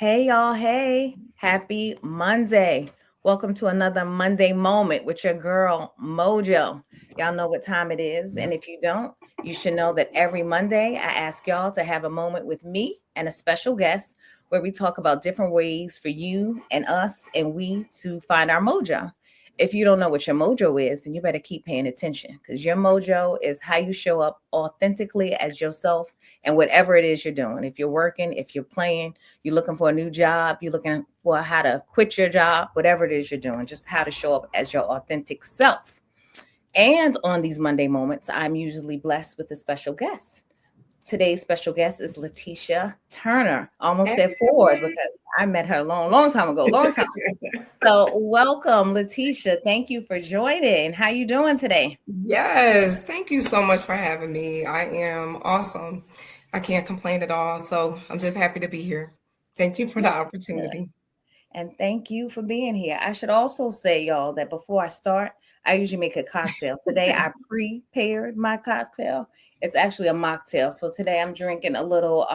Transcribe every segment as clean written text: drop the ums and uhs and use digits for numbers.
Hey, y'all. Hey, happy Monday. Welcome to another Monday moment with your girl, Mojo. Y'all know what time it is. And if you don't, you should know that every Monday I ask y'all to have a moment with me and a special guest where we talk about different ways for you and us and we to find our mojo. If you don't know what your mojo is, then you better keep paying attention because your mojo is how you show up authentically as yourself and whatever it is you're doing. If you're working, if you're playing, you're looking for a new job, you're looking for how to quit your job, whatever it is you're doing, just how to show up as your authentic self. And on these Monday moments, I'm usually blessed with a special guest. Today's special guest is Letitia Turner. Almost said Ford because I met her a long time ago. Long time ago. So welcome, Letitia. Thank you for joining. How you doing today? Yes, thank you so much for having me. I am awesome. I can't complain at all. So I'm just happy to be here. Thank you for the Good. opportunity. And thank you for being here. I should also say, y'all, that before I start, I usually make a cocktail. Today, I prepared my cocktail. It's actually a mocktail. So today, I'm drinking a little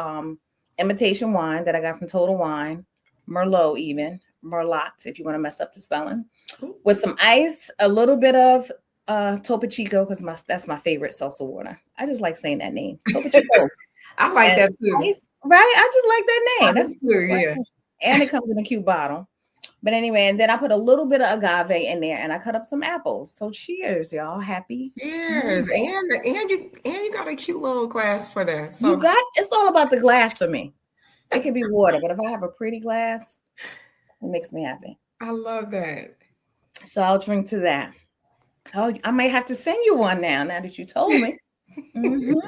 imitation wine that I got from Total Wine, Merlot, even Merlot, if you want to mess up the spelling, with some ice, a little bit of Topo Chico because that's my favorite salsa water. I just like saying that name, Topo Chico, I like and that too. ice. Right? I just like that I name. do That's too, right. yeah. And it comes in a cute bottle. But anyway, and then I put a little bit of agave in there and I cut up some apples. So cheers, y'all. Happy Cheers. Monday. And you got a cute little glass for that. You So got it's all about the glass for me. It can be water, but if I have a pretty glass, it makes me happy. I love that. So I'll drink to that. Oh, I may have to send you one now that you told me. Mhm.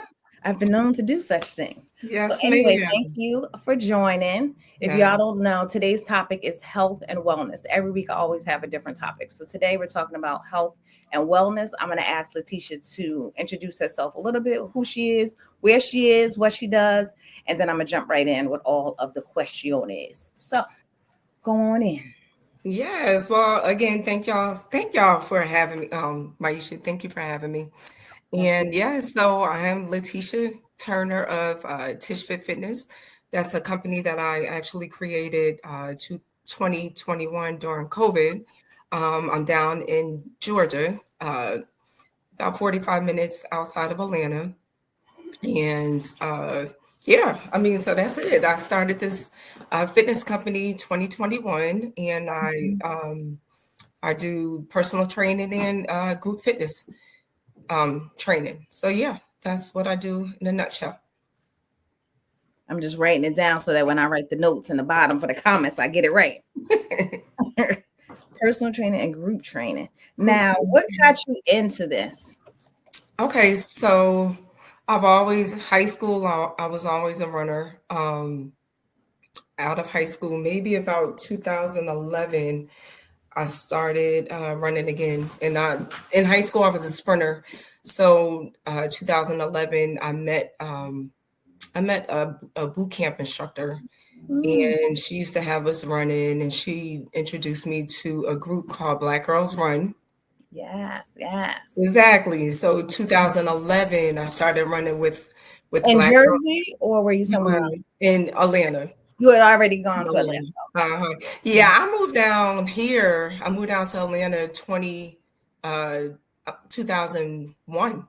I've been known to do such things. So, Yes, anyway, thank ma'am. you for joining. If y'all Yes. don't know, today's topic is health and wellness. Every week, I always have a different topic. So, today we're talking about health and wellness. I'm going to ask Letitia to introduce herself a little bit, who she is, where she is, what she does, and then I'm going to jump right in with all of the questions. So, go on in. Yes. Well, again, thank y'all. Thank y'all for having me. Maisha, thank you for having me. Of And course. yeah, so I am Letitia Turner of Tish Fit Fitness. That's a company that I actually created to 2021 during COVID. I'm down in Georgia, about 45 minutes outside of Atlanta. And yeah, I mean, so that's it. I started this fitness company 2021, and Mhm. I do personal training and group fitness training. So yeah, that's what I do in a nutshell. I'm just writing it down so that when I write the notes in the bottom for the comments, I get it right. Personal training and group training. Group Now, what training. got you into this? Okay, so I've always high school. I was always a runner. Out of high school, maybe about 2011, I started running again. And in high school, I was a sprinter. So 2011, I met a boot camp instructor, Mm, and she used to have us running, and she introduced me to a group called Black Girls Run. yes, yes. Exactly. So 2011, I started running with In Black Girls. Jersey, or were you somewhere else? In Atlanta. You had already gone to Atlanta. Atlanta. Uh-huh. Okay. Yeah, I moved down here. I moved down to Atlanta uh 2001. Oh,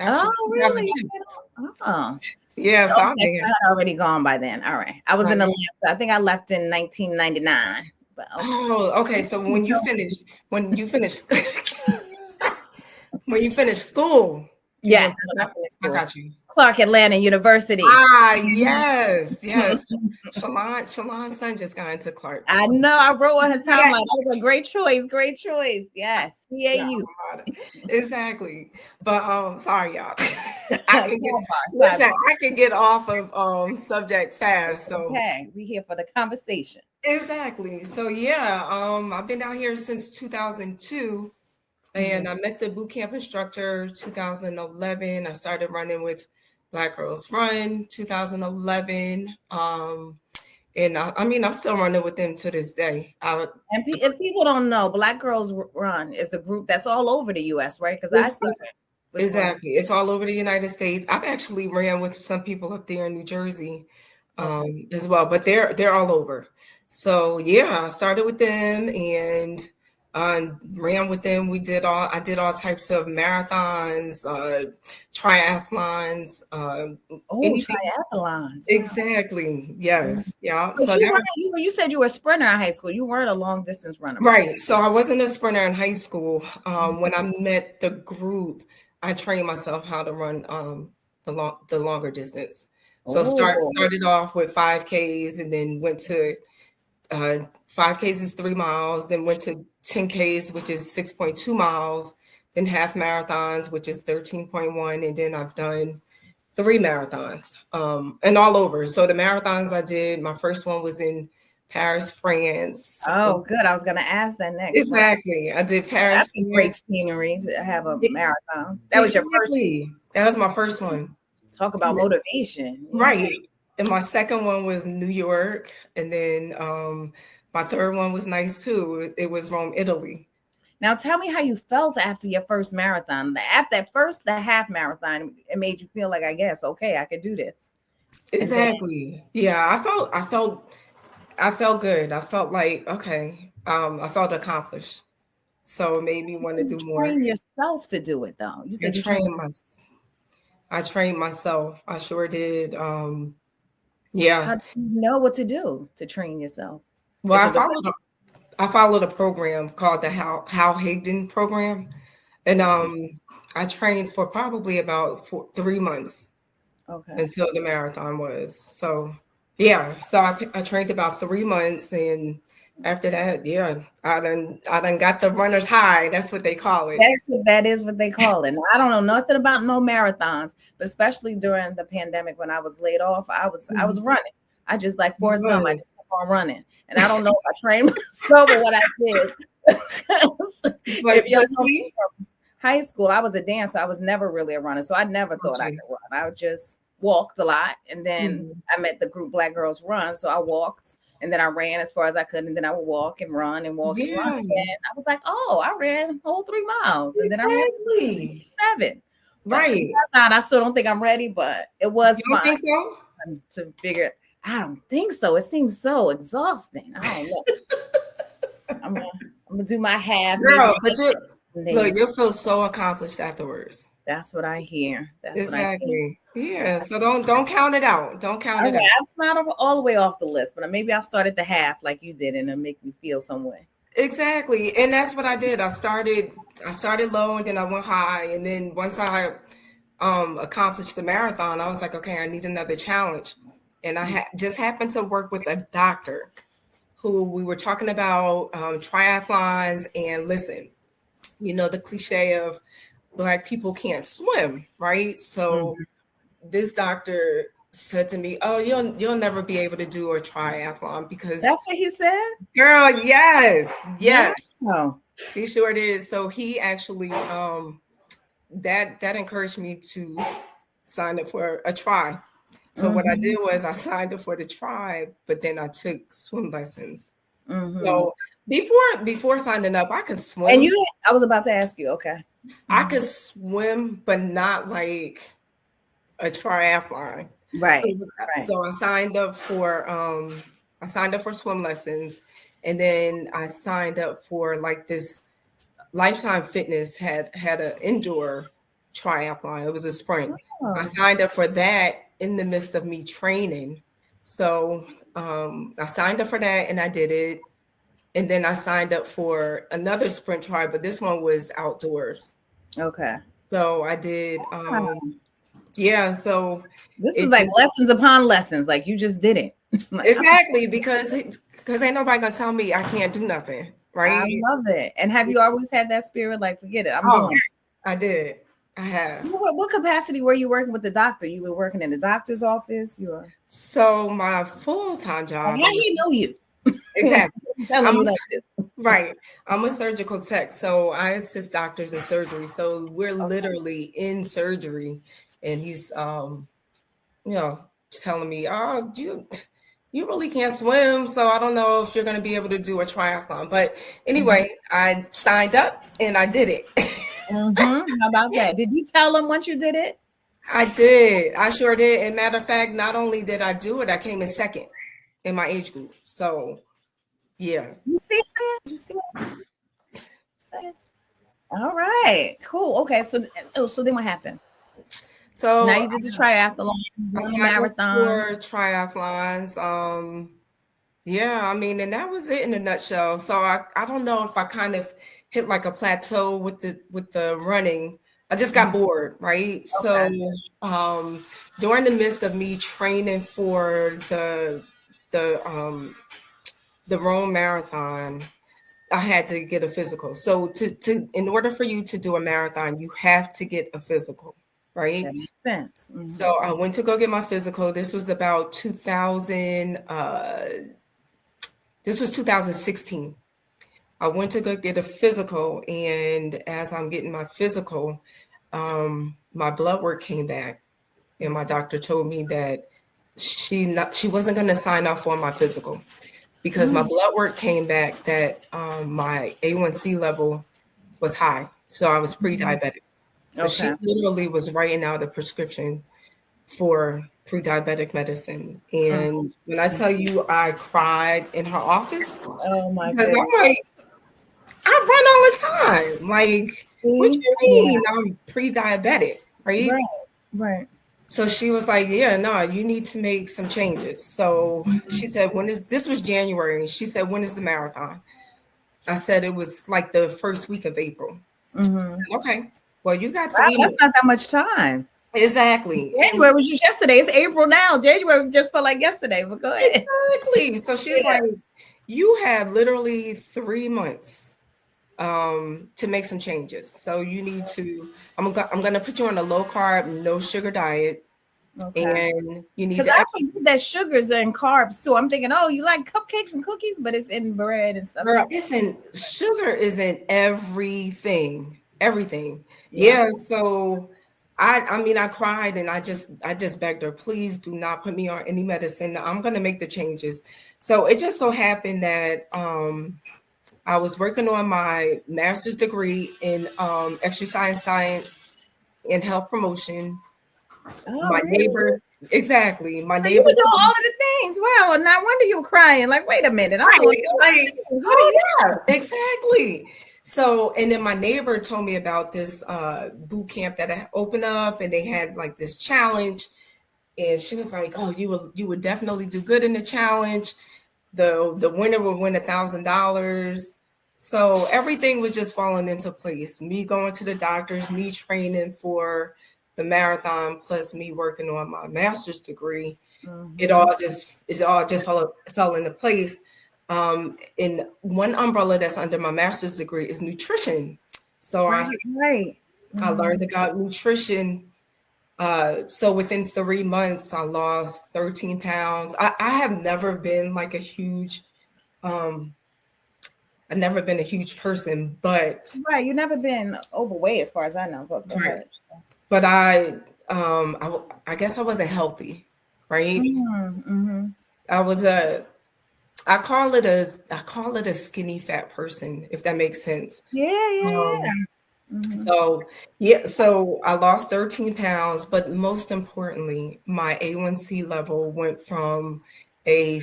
Actually really? 2002. Oh, Yeah, so I've okay. been So I had already gone by then. All right. I was in here. Atlanta. I think I left in 1999. But okay. Oh, okay. So when you finish, when you finish school, you Yes, went when I back. finished I school. got you. Clark Atlanta University. Ah, yes, yes. Shalon's son just got into Clark. I know. I wrote on his See that? timeline. That was a great choice. Great choice. Yes. Yeah, CAU. exactly. But sorry, y'all. I can get Sidebar. listen. Sidebar. I can get off of subject fast. So Okay. We here for the conversation. exactly. So yeah, I've been out here since 2002. Mhm. And I met the boot camp instructor 2011. I started running with Black Girls Run 2011. And I mean, I'm still running with them to this day. And if people don't know, Black Girls Run is a group that's all over the U.S., right? Because I it's, see it with women. exactly. It's all over the United States. I've actually ran with some people up there in New Jersey. as well, but they're all over. So yeah, I started with them and ran with them. I did all types of marathons, triathlons, Oh, anything. triathlons. Wow. Exactly. Yes. Yeah. But So you that weren't, was you said you were a sprinter in high school. You weren't a long distance runner, right? right. So I wasn't a sprinter in high school. When I met the group, I trained myself how to run the longer distance. So Oh, started off with 5Ks and then went to 5Ks is 3 miles, then went to 10Ks, which is 6.2 miles, then half marathons, which is 13.1, and then I've done 3 marathons, and all over. So the marathons I did, my first one was in Paris, France. oh, good. I was gonna ask that next. Well, Exactly. I did Paris, that's a great France. scenery to have a E- marathon. That was your first. Exactly. That was my first one. Talk about motivation. Yeah. Right. And my second one was New York. And then my third one was nice too. It was Rome, Italy. Now tell me how you felt after your first marathon. After the half marathon, it made you feel like, I guess, okay, I could do this. And then Exactly. Yeah, I felt good. I felt like, okay, I felt accomplished. So it made me want to you do more. train yourself to do it though. You I said you trained. trained my I trained myself. I sure did. Yeah. How do you know what to do to train yourself? Well, Is it the I followed a program called the Hal Higdon program, and I trained for probably about 3 months okay? until the marathon was. So yeah, so I trained about 3 months, and after that, yeah, I done got the runner's high. That's what they call it. That is what they call it. Now, I don't know nothing about no marathons, but especially during the pandemic when I was laid off, I was Mhm. running. I just like It Forrest Gump. I was just kept on running, and I don't know if I trained myself or what I did. If y'all but know see, from high school, I was a dancer. I was never really a runner, so I never thought I okay. could run. I just walked a lot, and then Mhm. I met the group Black Girls Run, so I walked. And then I ran as far as I could, and then I would walk and run and walk and run. Yeah, And I was like, "Oh, I ran whole 3 miles," and then I ran exactly. 7. But Right. I still don't think I'm ready, but it was You don't fun think so? to figure. I don't think so. It seems so exhausting. I don't know. I'm gonna do my half, maybe Girl, but you and look, then you'll feel so accomplished afterwards. that's what I hear. That's what I hear. Exactly. Yeah. So don't count it out. Don't count All it out. right, it's not all the way off the list, but maybe I'll start at the half like you did, and it'll make me feel some way. Exactly. And that's what I did. I started low and then I went high. And then once I accomplished the marathon, I was like, okay, I need another challenge. And I just happened to work with a doctor who we were talking about triathlons. And listen, you know, the cliche of Black people can't swim, right? So Mhm. this doctor said to me, "Oh, you'll never be able to do a triathlon because, That's what he said. girl, yes, Yeah. yes, Oh. he sure did." So he actually that encouraged me to sign up for a tri. So what I Mm-hmm. did was I signed up for the tri, but then I took swim lessons. Mm-hmm. So before signing up, I could And swim. I was about to ask you. Okay. I could swim, but not like a triathlon. So, Right. Right. so I signed up for swim lessons, and then I signed up for like this Lifetime Fitness had an indoor triathlon. It was a sprint. I Oh. signed up for that in the midst of me training. So I signed up for that and I did it. And then I signed up for another sprint tri, but this one was outdoors. Okay. So I did Wow. yeah, so This is it like just lessons upon lessons. Like you just did it. Like, exactly because ain't nobody gonna tell me I can't do nothing, I right? love it. And have you always had that spirit? Like, forget it. I'm Oh, doing it. I did. I have. What capacity were you working with the doctor? You were working in the doctor's office. You were So my full-time like, job, how he know you? exactly. Telling I'm you a, like this. right. I'm a surgical tech, so I assist doctors in surgery. So we're Okay. literally in surgery, and he's you know, telling me, "Oh, you really can't swim, so I don't know if you're going to be able to do a triathlon." But Mhm. anyway, I signed up and I did it. How about that? Did you tell him once you did it? I did. I sure did. And matter of fact, not only did I do it, I came in second in my age group. So yeah. You see it? You see it? All right, cool. Okay, so then what happened? Now So you did the triathlon, I run a signed up marathon. for triathlons. Yeah, I mean, and that was it in a nutshell. So I don't know if I kind of hit like a plateau with the running. I just got bored, right? So Okay. during the midst of me training for the the Rome Marathon, I had to get a physical. So to in order for you to do a marathon, you have to get a physical, right? That makes sense. Hmm. So I went to go get my physical. This was about 2000. This was 2016. I went to go get a physical, and as I'm getting my physical, my blood work came back, and my doctor told me that she wasn't going to sign off on my physical because my Mm, blood work came back that my A1C level was high, so I was mhm. pre-diabetic. So Okay. she literally was writing out a prescription for pre-diabetic medicine. Mm, And when I tell you I cried in her office, oh my because goodness. I'm like, I run all the time. Like, what See? you Yeah. mean I'm pre-diabetic, right? Right. Right. So she was like, yeah, no, you need to make some changes. So she said, this was January. And she said, when is the marathon? I said, it was like the first week of April. Hmm. Okay. Well, you got Wow, 3 months. that's not that much time. Exactly. And January was just yesterday. It's April now. January just felt like yesterday, but go ahead. exactly. So she's Yeah. like, you have literally 3 months to make some changes. So you need to, I'm gonna put you on a low carb, no sugar diet, Okay. and you need Because to I forget that sugars are in carbs too. I'm thinking, oh, you like cupcakes and cookies, but it's in bread and stuff girl, too. sugar isn't everything. Everything. Yeah. Yeah. So I mean I cried and I just begged her, please do not put me on any medicine. I'm gonna make the changes. So it just so happened that I was working on my master's degree in exercise science and health promotion. Oh, My really? neighbor, exactly. My So you neighbor were doing told all me, of the things. Wow. And no wonder you were crying. Like, wait a minute. I'm doing right, all of the like, things. What are oh you yeah, exactly. So, and then my neighbor told me about this boot camp that I opened up, and they had like this challenge, and she was like, "Oh, you would definitely do good in the challenge. The winner would win $1,000." So everything was just falling into place. Me going to the doctors, me training for the marathon, plus me working on my master's degree. Mm-hmm. It all just fell into place. And one umbrella that's under my master's degree is nutrition. So Right, right. I Mm-hmm. learned about nutrition. So within 3 months, I lost 13 pounds. I have never been like a huge, um, I've never been a huge person, but Right. You've never been overweight as far as I know, but go right. ahead. But I guess I wasn't healthy, right? Mm-hmm. I was a I call it a skinny fat person, if that makes sense. Yeah, yeah, yeah. Um, Mm-hmm. so yeah, so I lost 13 pounds, but most importantly, my A1C level went from it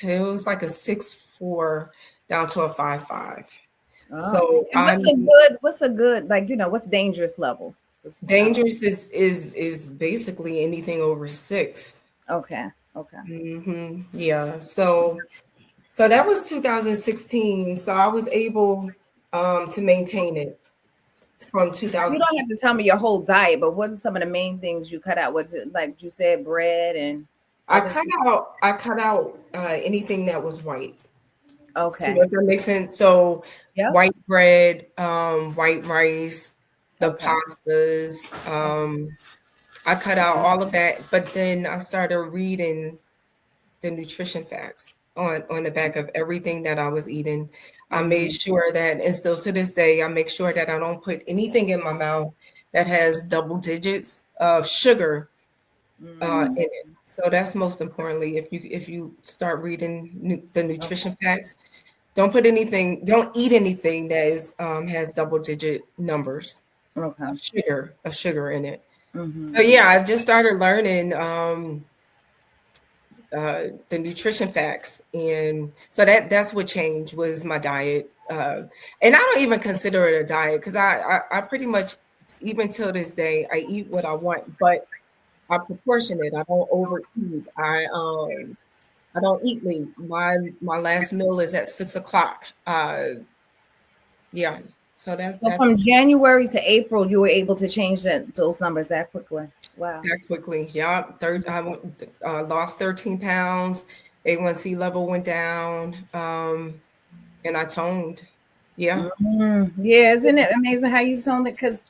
was like a 6.4 down to a 5.5. Oh. So And I'm what's a good, like, what's dangerous level? dangerous is basically anything over 6. Okay. Okay. Yeah. So that was 2016. So I was able to maintain it from You 2000. don't have to tell me your whole diet, but what are some of the main things you cut out? Was it like you said, bread and I what cut else? out anything that was white. So Okay. if that makes sense. So Yep. white bread, white rice, the Okay. pastas. I cut out all of that, but then I started reading the nutrition facts on the back of everything that I was eating. I made Mm-hmm. sure that, and still to this day, I make sure that I don't put anything in my mouth that has double digits of sugar Mm-hmm. in it. So that's most importantly. If you start reading the Okay. nutrition facts, don't eat anything that is has double digit numbers Okay. of sugar in it. So yeah, I just started learning the nutrition facts, and so that's what changed was my diet. And I don't even consider it a diet because I pretty much, even till this day, I eat what I want, but I proportion it. I don't overeat. I don't eat late. My last meal is at 6 o'clock. Yeah. So So from January to April, you were able to change those numbers that quickly. Wow. that quickly. Yeah. Lost 13 pounds. A1C level went down. And I toned. Yeah. Yeah, isn't it amazing how you toned it? Because,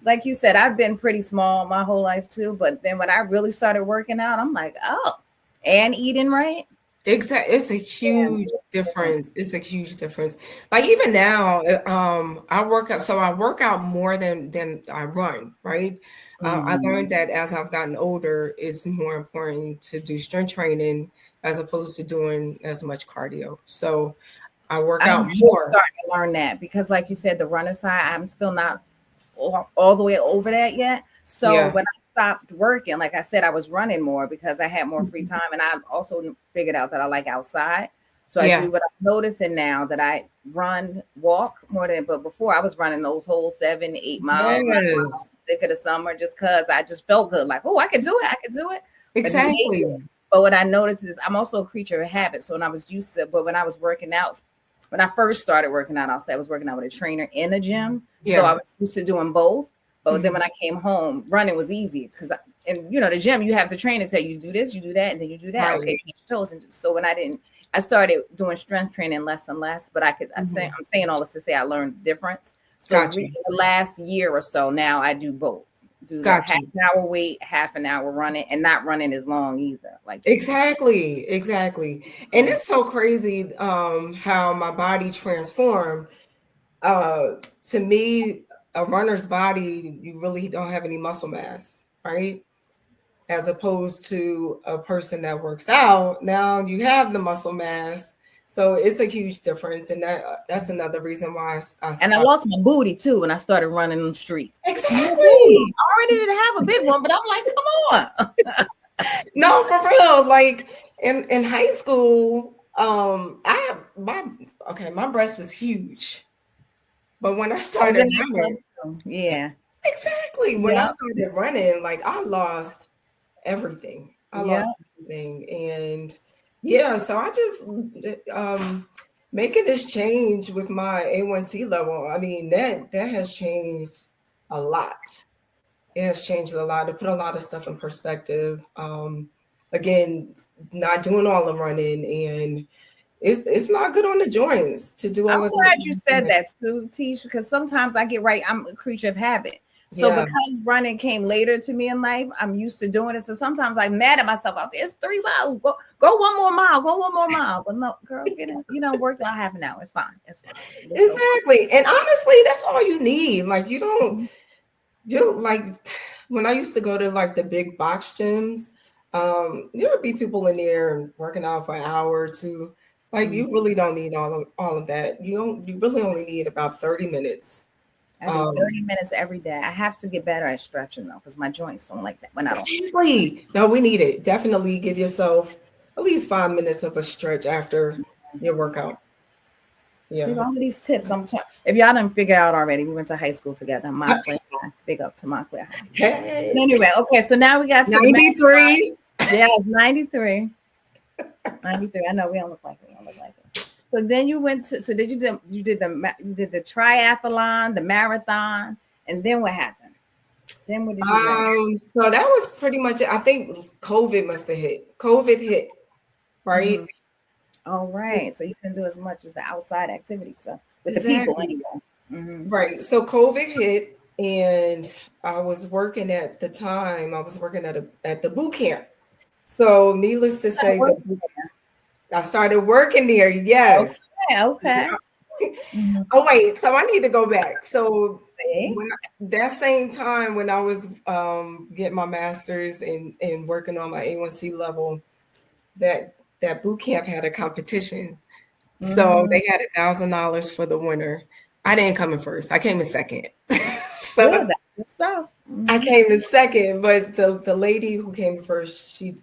like you said, I've been pretty small my whole life too. But then when I really started working out, I'm like, oh, and eating right. Exactly. It's a huge difference. It's a huge difference. Like even now, I work out. So I work out more than I run. Right. I learned that as I've gotten older, it's more important to do strength training as opposed to doing as much cardio. So I work out I'm more. starting to learn that because, like you said, the runner side, I'm still not all the way over that yet. So Yeah. when I stopped working, like I said, I was running more because I had more free time, and I also figured out that I like outside. So I Yeah. do, but I'm noticing now that I walk more than, but before I was running those whole 7, 8 miles, 9 miles, thick of the summer, just because I just felt good. Like, oh, I can do it. I can do it. Exactly. But what I noticed is I'm also a creature of habit. So when I was used to, but when I was working out, when I first started working out, I'll say I was working out with a trainer in a gym. Yeah. So I was used to doing both. But then when I came home, running was easy because, and you know, the gym, you have the trainer tell you do this, you do that, and then you do that. Right. Okay, touch your toes. And so when I started doing strength training less and less. But I'm saying all this to say I learned the difference. So the last year or so now I do both. Do the half an hour weight, half an hour running, and not running as long either. Like exactly. And it's so crazy how my body transformed. To me, a runner's body, you really don't have any muscle mass, right? As opposed to a person that works out, now you have the muscle mass. So it's a huge difference, and that's another reason why and I lost my booty too when I started running in the streets. Exactly. I already didn't have a big one, but I'm like, come on. No, for real. Like in high school, my breast was huge. But when I started running, yeah. Exactly. When I started running, like I lost everything. Lost everything. And yeah, so I just making this change with my A1C level. I mean, that has changed a lot. It has changed a lot. To put a lot of stuff in perspective. Again, not doing all the running, and it's not good on the joints to do all I'm glad you said that too, Tish, because sometimes I get right. I'm a creature of habit. So because running came later to me in life, I'm used to doing it. So sometimes I'm mad at myself out there. It's 3 miles. Go 1 more mile. Go 1 more mile. But no, girl, get in. You know, work out half an hour. It's fine. It's fine. Exactly. And honestly, that's all you need. Like you don't like when I used to go to like the big box gyms, there would be people in there working out for an hour or two. Like you really don't need all of that. You really only need about 30 minutes. I do 30 minutes every day. I have to get better at stretching though, because my joints don't like that when I don't. Exactly. No, we need it. Definitely give yourself at least 5 minutes of a stretch after your workout. Yeah. See, all of these tips. If y'all didn't figure out already, we went to high school together. Montclair High. Big up to Montclair High. Hey. Anyway, okay, so now we got to 93. Yeah, it's 93. 93. I know we don't look like it. So then you went to. So did you did the triathlon, the marathon, and then what happened? Then what did you do? So that was pretty much it. I think COVID must have hit. COVID hit, right? Oh, right. So you couldn't do as much as the outside activity stuff with the people anyway. Right. So COVID hit, and I was working at the time. I was working at the boot camp. So needless to say, I started working there. Yes. Okay. Oh wait. So I need to go back. So that same time when I was getting my master's and working on my A1C level, that boot camp had a competition. So they had $1,000 for the winner. I didn't come in first. I came in second. So Good stuff. I came in second, but the lady who came first, she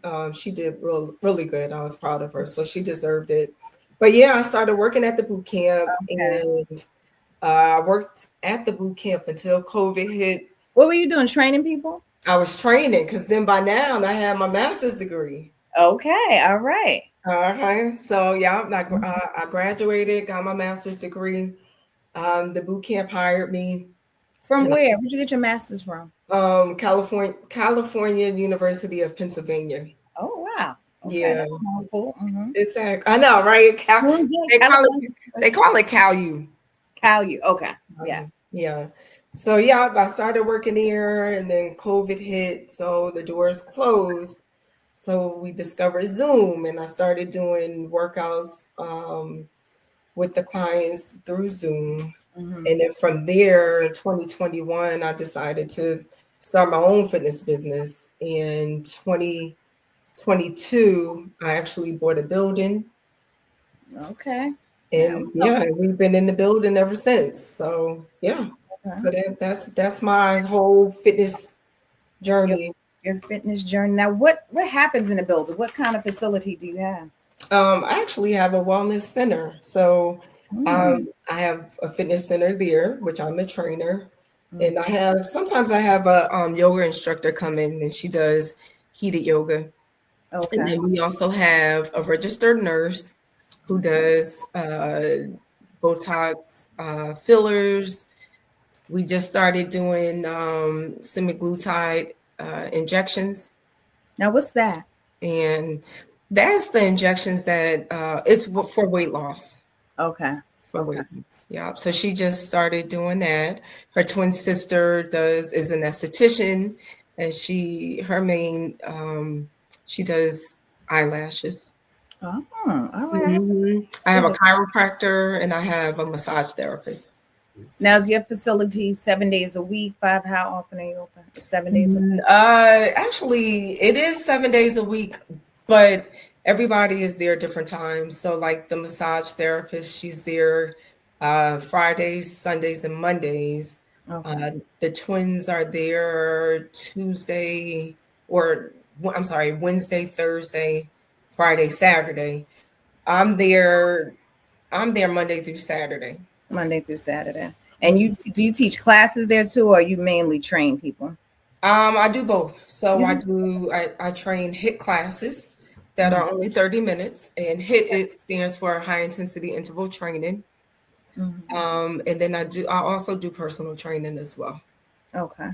did really good. I was proud of her, so she deserved it. But yeah, I started working at the boot camp, Okay. and I worked at the boot camp until COVID hit. What were you doing? Training people? I was training because then by now I had my master's degree. Okay. All right. Okay, so yeah, I graduated, got my master's degree. The boot camp hired me. From And where? Where'd you get your master's from? California University of Pennsylvania. Oh, wow. Okay. Yeah, That's cool. Mm-hmm. exactly. I know, right? They call California. it CalU. CalU. Okay. Yeah. Yeah. So yeah, I started working there, and then COVID hit, so the doors closed. So we discovered Zoom, and I started doing workouts with the clients through Zoom. Mm-hmm. And then from there, in 2021, I decided to start my own fitness business. In 2022, I actually bought a building. Okay. And yeah, we've been in the building ever since. So yeah. Okay. So that's my whole fitness journey. Your fitness journey. Now, what happens in the building? What kind of facility do you have? I actually have a wellness center. So I have a fitness center there, which I'm a trainer. And sometimes I have a yoga instructor come in, and she does heated yoga. Okay. And then we also have a registered nurse who does Botox fillers. We just started doing semaglutide injections. Now, what's that? And that's the injections that it's for weight loss. Okay. For weight loss. Yeah. So she just started doing that. Her twin sister is an esthetician, and her main she does eyelashes. Oh, all right. Mm-hmm. I have a chiropractor, and I have a massage therapist. Now, is your facility 7 days a week? 5? How often are you open? 7 days a week? Actually, it is 7 days a week, but everybody is there different times. So, like the massage therapist, she's there Fridays, Sundays, and Mondays. Okay. The twins are there Wednesday, Thursday, Friday, Saturday. I'm there Monday through Saturday. Monday through Saturday. And do you teach classes there too, or you mainly train people? I do both. So I train HIIT classes that are only 30 minutes, and HIIT, it stands for high intensity interval training. And then I also do personal training as well. Okay.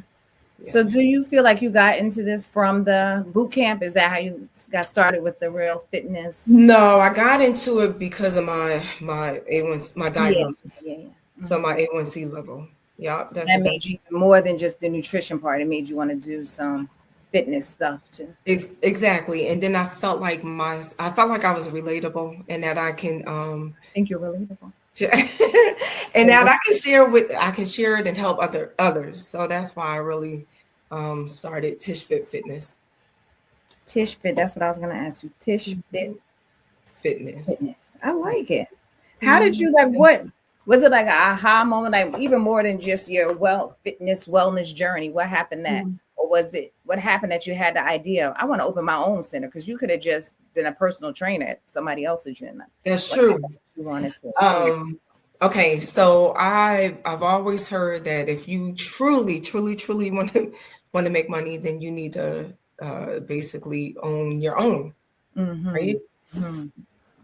Yeah. So do you feel like you got into this from the boot camp? Is that how you got started with the real fitness? No, I got into it because of my A1, my diagnosis. Yeah. So my A1C level. Yeah. So that made you more than just the nutrition part. It made you want to do some fitness stuff too. Exactly. And then I felt like I was relatable, and that I can I think you're relatable. And that I can share it and help others. So that's why I really started Tish Fit Fitness. Tish Fit, that's what I was going to ask you. Tish Fit Fitness. I like it. How did you what was it, like an aha moment, like even more than just your wellness journey? What happened that? Or what happened that you had the idea, I want to open my own center? Because you could have just been a personal trainer at somebody else's gym. That's true. You wanted to. Okay, so I've always heard that if you truly want to make money, then you need to basically own your own, right?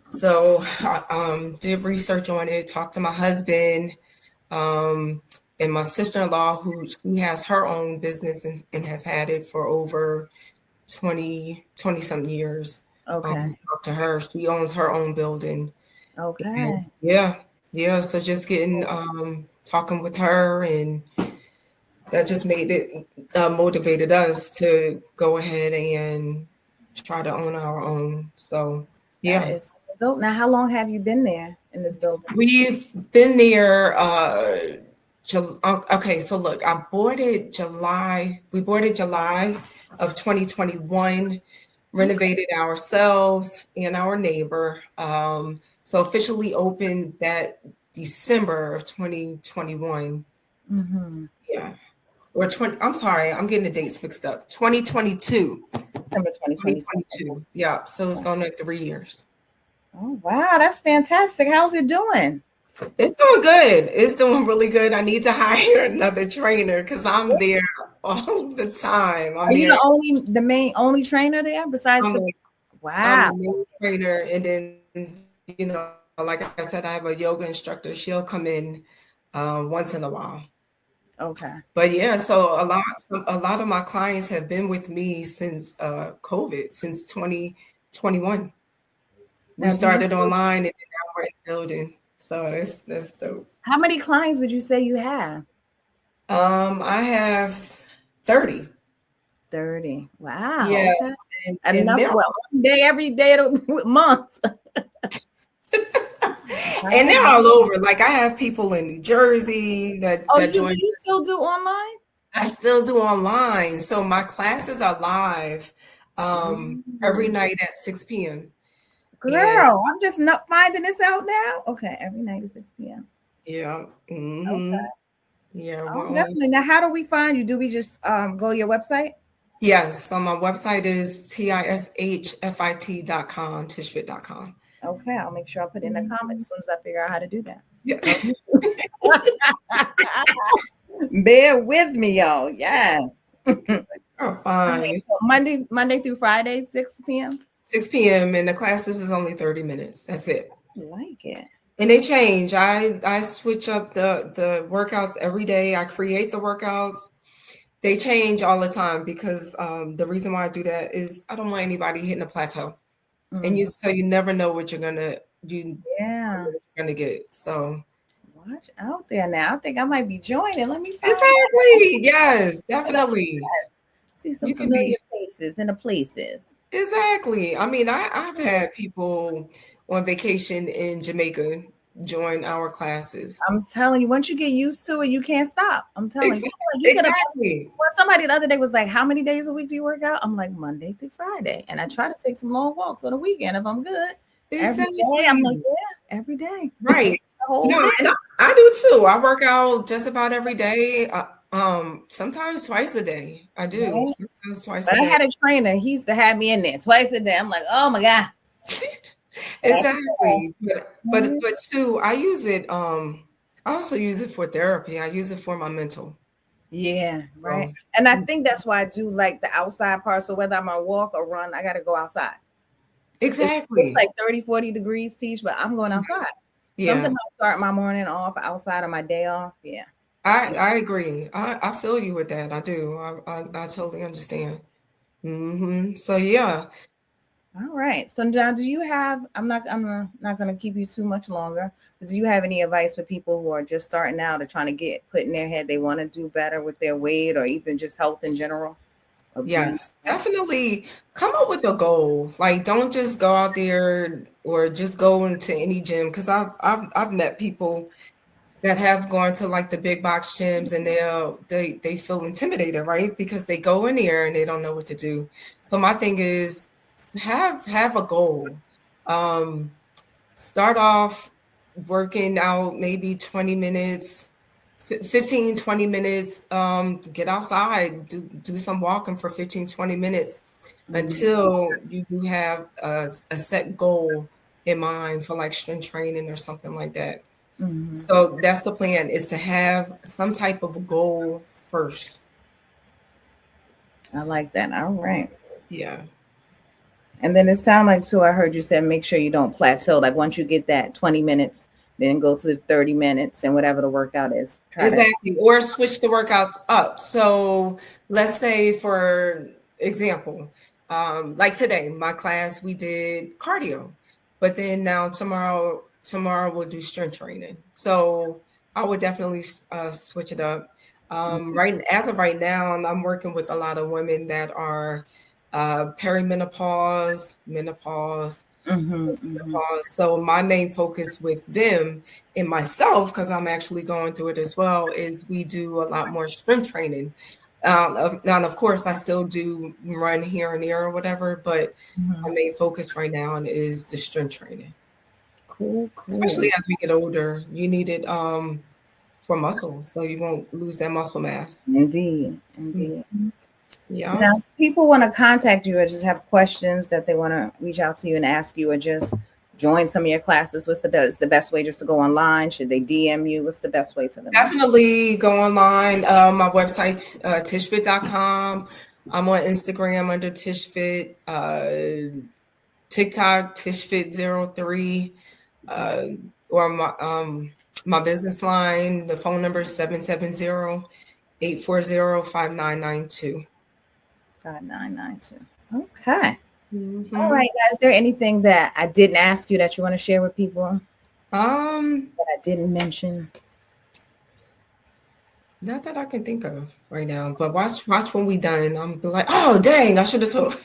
So I did research on it, talked to my husband, and my sister-in-law, who she has her own business and has had it for over 20 something years. Okay. Talked to her. She owns her own building. Okay. And yeah. So just getting talking with her, and that just made it motivated us to go ahead and try to own our own. So yeah. That is dope. Now, how long have you been there in this building? We've been there. Okay, so look, we bought it July of 2021, renovated ourselves and our neighbor. So officially opened that December of 2021. Mm-hmm. Yeah. or 20, I'm sorry, I'm getting the dates mixed up. 2022. December 2022. 2022. Yeah. So it's going to 3 years. Oh, wow. That's fantastic. How's it doing? It's doing good. It's doing really good. I need to hire another trainer because I'm there all the time. Are you the only trainer there besides the? I'm Wow. the main trainer, and then like I said, I have a yoga instructor. She'll come in once in a while. Okay. But yeah, so a lot of my clients have been with me since COVID, since 2021. We started online, and then now we're in the building. So that's dope. How many clients would you say you have? I have 30. 30. Wow. Yeah. Okay. And enough. Well, one day, every day of the month. And they're all over. Like I have people in New Jersey that join. Do you still do online? I still do online. So my classes are live every night at 6 p.m. Girl, I'm just not finding this out now. Okay, every night at 6 p.m. Yeah. Mm-hmm. Okay. Yeah. Definitely. Now, how do we find you? Do we just go to your website? Yes. So my website is tishfit.com, tishfit.com. Okay, I'll make sure I put it in the comments as soon as I figure out how to do that. Yeah. Bear with me, y'all. Yes. Oh, fine. Okay, so Monday through Friday, 6 p.m. 6 p.m. and the classes is only 30 minutes. That's it. I like it. And they change. I switch up the workouts every day. I create the workouts. They change all the time because the reason why I do that is I don't want anybody hitting a plateau. And you never know what you're gonna get. So watch out there now. I think I might be joining. Let me exactly. Yes, definitely. See some familiar faces in the places. Exactly. I mean, I've had people on vacation in Jamaica join our classes. I'm telling you, once you get used to it, you can't stop. I'm telling you. Exactly. Well, somebody the other day was like, how many days a week do you work out? I'm like, Monday through Friday. And I try to take some long walks on the weekend if I'm good. Exactly. Every day. I'm like, yeah, every day. Right. And I do too. I work out just about every day. Sometimes twice a day. I do. Right. Sometimes twice a day. I had a trainer. He used to have me in there twice a day. I'm like, oh my God. Exactly. But too, I use it. I also use it for therapy. I use it for my mental. Yeah, right. And I think that's why I do like the outside part. So whether I'm on walk or run, I got to go outside. Exactly. It's like 30, 40 degrees, Tish, but I'm going outside. Yeah. Sometimes I start my morning off outside or my day off. Yeah. I agree. I feel you with that. I do. I totally understand. So yeah. All right. So now, do you have? I'm not going to keep you too much longer. But do you have any advice for people who are just starting out or trying to put in their head they want to do better with their weight or even just health in general? Yes, definitely come up with a goal. Like, don't just go out there or just go into any gym. Because I've met people that have gone to like the big box gyms and they feel intimidated, right? Because they go in there and they don't know what to do. So my thing is have a goal. Start off working out maybe 20 minutes, 15, 20 minutes, get outside, do some walking for 15, 20 minutes until you do have a set goal in mind for like strength training or something like that. So that's the plan, is to have some type of goal first. I like that. All right. Yeah. And then it sounded like too, I heard you said, make sure you don't plateau. Like once you get that 20 minutes, then go to the 30 minutes and whatever the workout is. Exactly. Or switch the workouts up. So let's say, for example, like today, my class, we did cardio, but then now tomorrow we'll do strength training. So I would definitely switch it up. As of right now, I'm working with a lot of women that are perimenopause, menopause. So my main focus with them and myself, because I'm actually going through it as well, is we do a lot more strength training. Now, of course, I still do run here and there or whatever, but my main focus right now is the strength training. Cool. Especially as we get older, you need it for muscle, so you won't lose that muscle mass. Indeed, indeed. Yeah. Now, if people want to contact you or just have questions that they want to reach out to you and ask you, or just join some of your classes, what's the best? Is the best way just to go online? Should they DM you? What's the best way for them? Definitely go online. My website's tishfit.com. I'm on Instagram under tishfit, TikTok tishfit03, or my business line. The phone number is 770-840-5992. 5992. Okay. Mm-hmm. All right, guys. Is there anything that I didn't ask you that you want to share with people? That I didn't mention? Not that I can think of right now, but watch when we done. I'm be like, oh dang, I should have told.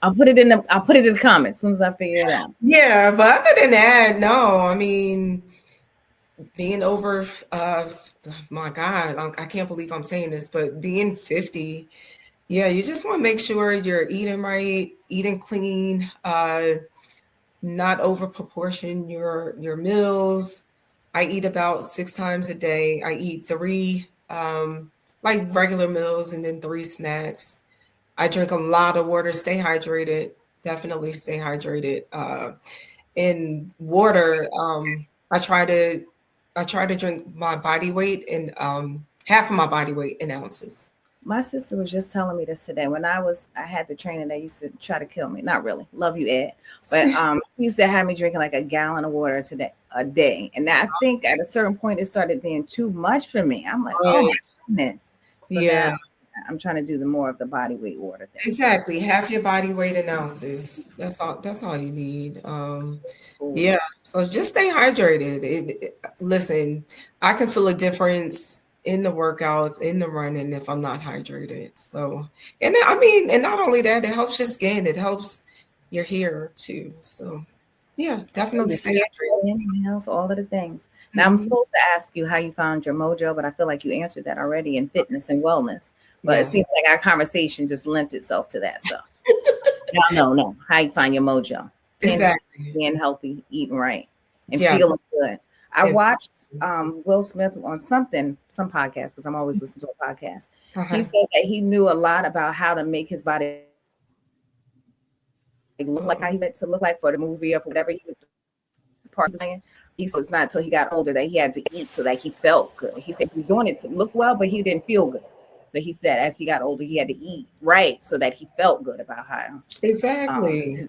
I'll put it in the comments as soon as I figure it out. Yeah, but other than that, no. I mean, being over, my God, I can't believe I'm saying this, but being 50, yeah, you just want to make sure you're eating right, eating clean, not over proportion your meals. I eat about 6 times a day. I eat 3 like regular meals and then 3 snacks. I drink a lot of water, stay hydrated. Definitely stay hydrated. And water, I try to drink my body weight in half of my body weight in ounces. My sister was just telling me this today. When I had the training that used to try to kill me. Not really. Love you, Ed. But he used to have me drinking like a gallon of water a day. And I think at a certain point it started being too much for me. I'm like, oh my goodness. So yeah. Now I'm trying to do the more of the body weight water thing. Exactly. Half your body weight in ounces. That's all you need. Yeah. So just stay hydrated. Listen, I can feel a difference in the workouts, in the running if I'm not hydrated. So, and I mean, and not only that, it helps your skin. It helps your hair too. So yeah, definitely stay hydrated. All of the things. Now I'm supposed to ask you how you found your mojo, but I feel like you answered that already in fitness and wellness. But it seems like our conversation just lent itself to that. So no, how you find your mojo. Exactly. Being healthy, eating right, and feeling good. I watched Will Smith on some podcast, because I'm always listening to a podcast. He said that he knew a lot about how to make his body look like how he meant to look like for the movie or for whatever he was playing. He said it's not until he got older that he had to eat so that he felt good. He said he was doing it to look well, but he didn't feel good. So he said as he got older, he had to eat right so that he felt good about how his body,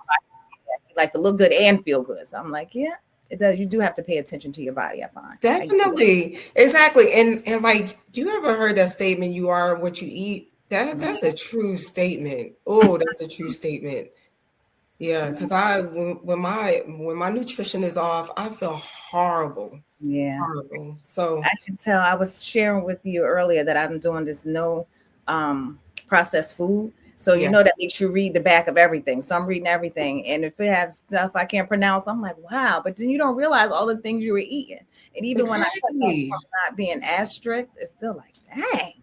like to look good and feel good. So I'm like, yeah, it does. You do have to pay attention to your body, I find. Definitely. Exactly. And like, you ever heard that statement, you are what you eat? That's a true statement. Oh, that's a true statement. Yeah, because when my nutrition is off, I feel horrible. Yeah. Horrible. So I can tell. I was sharing with you earlier that I'm doing this no processed food. So you know that makes you read the back of everything. So I'm reading everything. And if it has stuff I can't pronounce, I'm like, wow. But then you don't realize all the things you were eating. And even when I cut from not being as strict, it's still like, dang.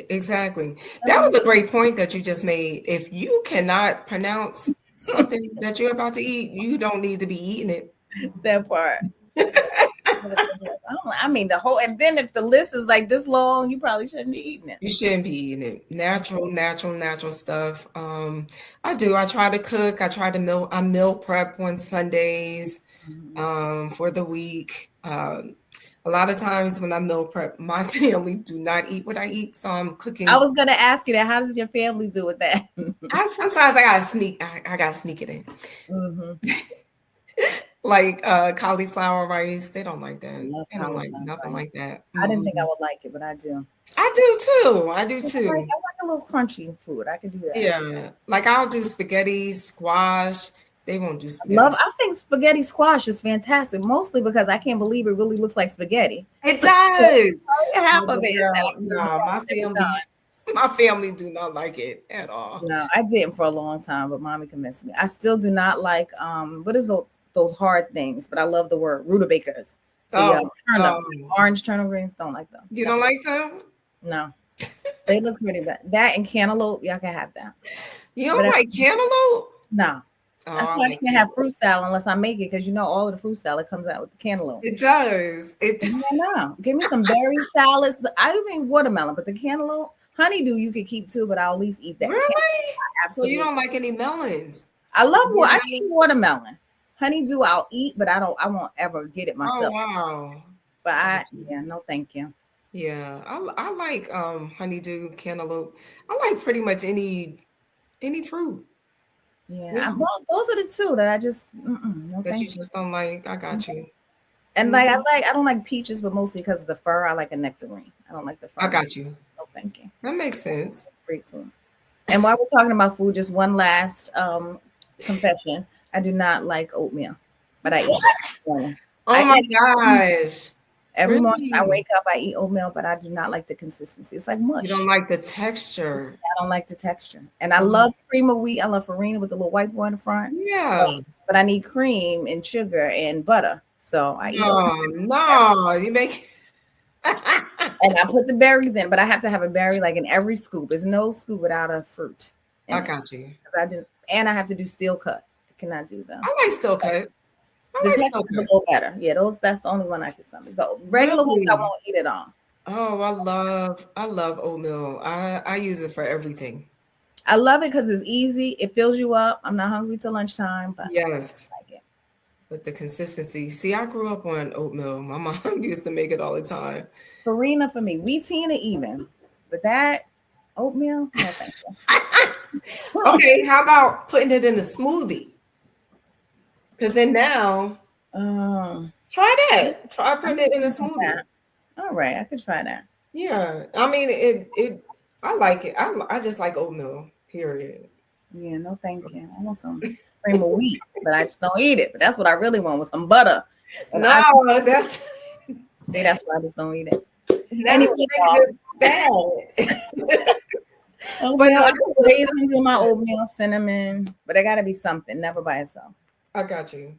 Exactly. That was a great point that you just made. If you cannot pronounce something that you're about to eat, you don't need to be eating it. That part. I mean, and then if the list is like this long, you probably shouldn't be eating it. You shouldn't be eating it. Natural stuff. I try to cook. I meal prep on Sundays for the week. A lot of times when I meal prep, my family do not eat what I eat, so I'm cooking. I was gonna ask you that. How does your family do with that? Sometimes I gotta sneak. I gotta sneak it in. Like cauliflower rice, they don't like that. They don't like nothing like that. I didn't think I would like it, but I do. I do too. I like a little crunchy food. I can do that. Yeah, like I'll do spaghetti, squash. They won't do spaghetti. I think spaghetti squash is fantastic, mostly because I can't believe it really looks like spaghetti. It does. Half of it. My family do not like it at all. No, I didn't for a long time, but mommy convinced me. I still do not like what is those hard things, but I love the word rutabagas. Turnips, orange turnip greens, don't like them. You don't like them? No. They look pretty bad. That and cantaloupe, y'all can have that. You don't like cantaloupe? No. Oh, That's I why I like can't it. have fruit salad unless I make it, because you know all of the fruit salad comes out with the cantaloupe. It does. It Yeah, no. Give me some berry salads. I mean watermelon, but the cantaloupe, honeydew you could keep too, but I'll at least eat that. really? So you Absolutely. don't like any melons? I love what I can Watermelon? eat watermelon. Honeydew I'll eat, but I won't ever get it Oh myself. wow. But Got I you. yeah, no thank you. Yeah, I like honeydew, cantaloupe. I like pretty much any fruit. Yeah, Yeah, well, those are the two that I just no that thank you just don't like. I you. got you. And Mhm. I don't like peaches, but mostly because of the fur. I like a nectarine. I don't like the I fur. got you. No thank you. That makes sense. Great food. And while we're talking about food, just one last confession. I do not like oatmeal, but I eat it What? every morning. Oh I my eat it gosh. every morning. I Really? wake up, I eat oatmeal, but I do not like the consistency. It's like You don't mush. like the texture. I don't like the texture. And I Oh, love cream of wheat. I love farina with the little white boy in the front. But, yeah. but I need cream and sugar and butter. So I eat oatmeal. No, no. You make And I put the berries in, but I have to have a berry like in every scoop. There's no scoop without a fruit I in it. got you. 'Cause I do, and I have to do steel cut. I cannot do them. I like steel cut. I The like texture steel is a cut. little better. Yeah, those that's the only one I can stomach. The regular ones I Really? won't eat it on. Oh, I love oatmeal. I use it for everything. I love it because it's easy. It fills you up. I'm not hungry till lunchtime, but Yes. I like it. But the consistency. See, I grew up on oatmeal. My mom used to make it all the time. Farina for me, wheat tea even. But that oatmeal, no thank you. Okay, how about putting it in a smoothie? Because then now, um, try that. Try I'm putting it in a trying smoothie. that. All right, I could try that. Yeah, I mean I like it. I just like oatmeal. Period. Yeah, no thank you. I want some cream of wheat, but I just don't eat it. But that's what I really want with some butter. And I No, that's see that's why I just don't eat it. now Anyway, you're making y'all, it bad. But oatmeal, no, I this put was raisins in my oatmeal, cinnamon, but it gotta be something, never by itself. I got you.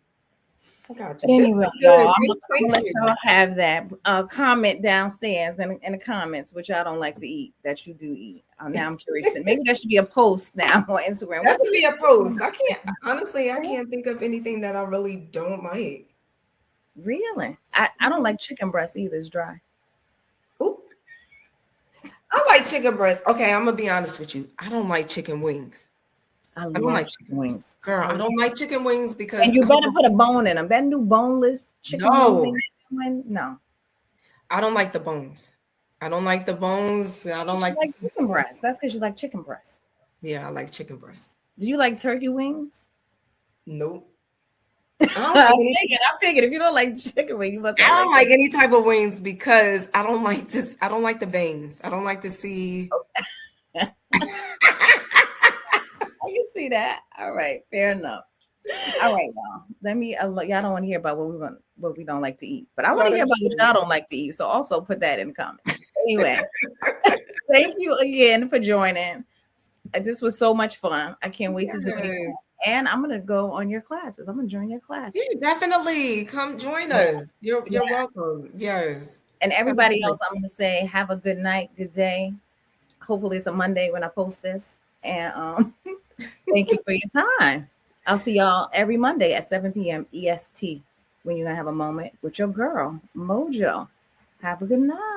I got But you. This anyway, was y'all, good. I'm Thank gonna let you. y'all have that. Comment downstairs in the comments which y'all don't like to eat that you do eat. Now I'm curious. Maybe that should be a post now on Instagram. That What should be a post. I can't the honestly, I can't think of anything that I really don't like. really? I don't like chicken breast either. It's dry. Ooh, I like chicken breast. Okay, I'm gonna be honest with you. I don't like chicken wings. I I don't love like chicken chicken wings. wings. Girl, I don't like chicken wings because And you better put a bone in them. That new boneless chicken wing no, thing they're doing, no. I don't like the bones. I don't like the bones. I don't You like like chicken breast. That's because you like chicken breast. yeah, I like chicken breast. Do you like turkey wings? Nope. I don't like I any figured if you don't like chicken wing, you must I not don't like like any type of wings because I don't like this. I don't like the veins. I don't like to see. I can see that. All right, fair enough. All right, y'all. Let me. Y'all don't want to hear about what we don't like to eat, but I want No, to hear that's about what true. y'all don't like to eat. So also put that in the comments. Anyway, thank you again for joining. This was so much fun. I can't wait to do it again. Yes. And I'm gonna go on your classes. I'm gonna join your classes. Yeah, definitely. Come join Yeah, us. yeah. You're welcome. Yes. And everybody else, Definitely. I'm gonna say have a good night, good day. Hopefully it's a Monday when I post this. And thank you for your time. I'll see y'all every Monday at 7 p.m. EST when you're gonna have a moment with your girl, Mojo. Have a good night.